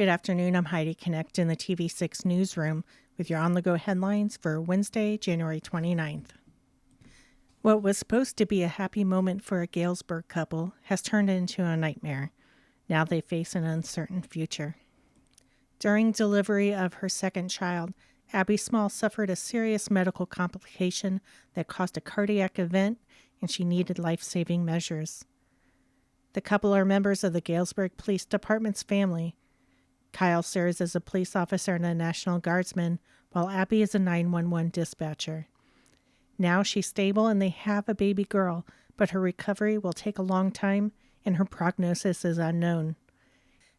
Good afternoon. I'm Heidi Connect in the TV6 newsroom with your on-the-go headlines for Wednesday, January 29th. What was supposed to be a happy moment for a Galesburg couple has turned into a nightmare. Now they face an uncertain future. During delivery of her second child, Abby Small suffered a serious medical complication that caused a cardiac event, and she needed life-saving measures. The couple are members of the Galesburg Police Department's family. Kyle serves as a police officer and a National Guardsman, while Abby is a 911 dispatcher. Now she's stable and they have a baby girl, but her recovery will take a long time and her prognosis is unknown.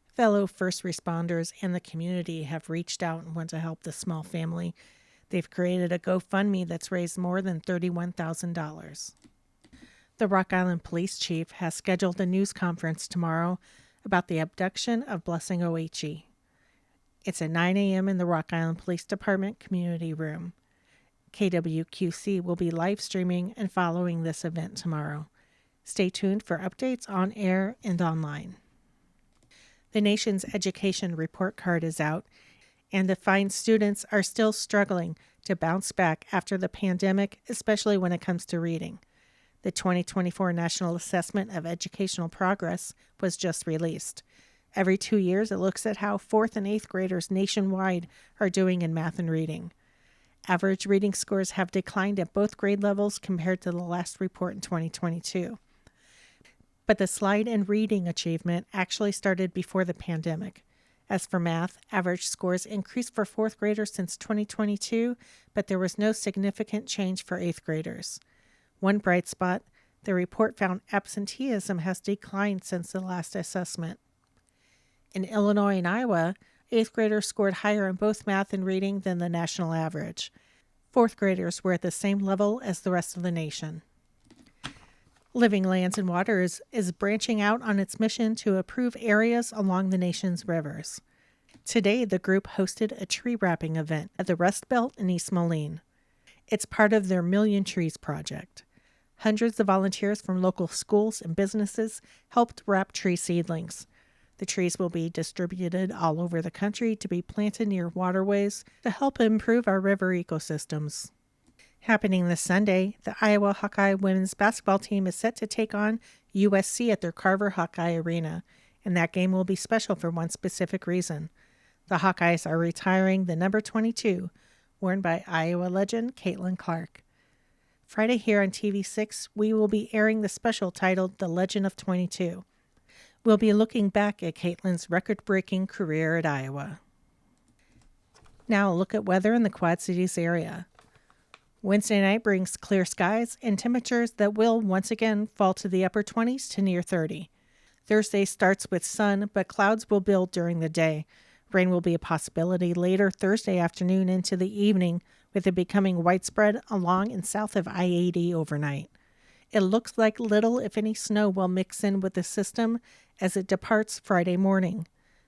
Fellow first responders and the community have reached out and want to help the Small family. They've created a GoFundMe that's raised more than $31,000. The Rock Island Police Chief has scheduled a news conference tomorrow about the abduction of Blessing Oichi. It's at 9 a.m. in the Rock Island Police Department Community Room. KWQC will be live streaming and following this event tomorrow. Stay tuned for updates on air and online. The nation's education report card is out, and defined students are still struggling to bounce back after the pandemic, especially when it comes to reading. The 2024 National Assessment of Educational Progress was just released. Every 2 years, it looks at how 4th and 8th graders nationwide are doing in math and reading. Average reading scores have declined at both grade levels compared to the last report in 2022. But the slide in reading achievement actually started before the pandemic. As for math, average scores increased for 4th graders since 2022, but there was no significant change for 8th graders. One bright spot, the report found absenteeism has declined since the last assessment. In Illinois and Iowa, 8th graders scored higher in both math and reading than the national average. 4th graders were at the same level as the rest of the nation. Living Lands and Waters is branching out on its mission to improve areas along the nation's rivers. Today, the group hosted a tree wrapping event at the Rust Belt in East Moline. It's part of their Million Trees project. Hundreds of volunteers from local schools and businesses helped wrap tree seedlings. The trees will be distributed all over the country to be planted near waterways to help improve our river ecosystems. Happening this Sunday, the Iowa Hawkeye women's basketball team is set to take on USC at their Carver Hawkeye Arena, and that game will be special for one specific reason. The Hawkeyes are retiring the number 22, worn by Iowa legend Caitlin Clark. Friday here on TV6, we will be airing the special titled The Legend of 22. We'll be looking back at Caitlin's record-breaking career at Iowa. Now a look at weather in the Quad Cities area. Wednesday night brings clear skies and temperatures that will once again fall to the upper 20s to near 30. Thursday starts with sun, but clouds will build during the day. Rain will be a possibility later Thursday afternoon into the evening, with it becoming widespread along and south of I-80 overnight. It looks like little, if any, snow will mix in with the system as it departs Friday morning.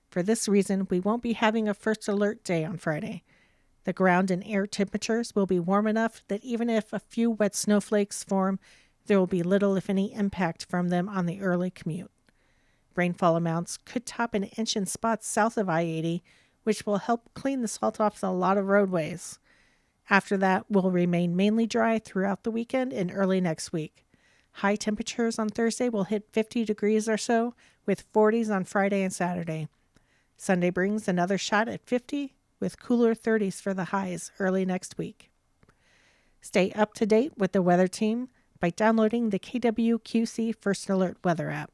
For this reason, we won't be having a first alert day on Friday. The ground and air temperatures will be warm enough that even if a few wet snowflakes form, there will be little, if any, impact from them on the early commute. Rainfall amounts could top an inch in spots south of I-80, which will help clean the salt off a lot of roadways. After that, will remain mainly dry throughout the weekend and early next week. High temperatures on Thursday will hit 50 degrees or so, with 40s on Friday and Saturday. Sunday brings another shot at 50, with cooler 30s for the highs early next week. Stay up to date with the weather team by downloading the KWQC First Alert weather app.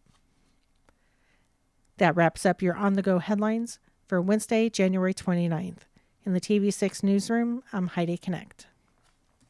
That wraps up your on-the-go headlines for Wednesday, January 29th. In the TV6 newsroom, I'm Heidi Connect.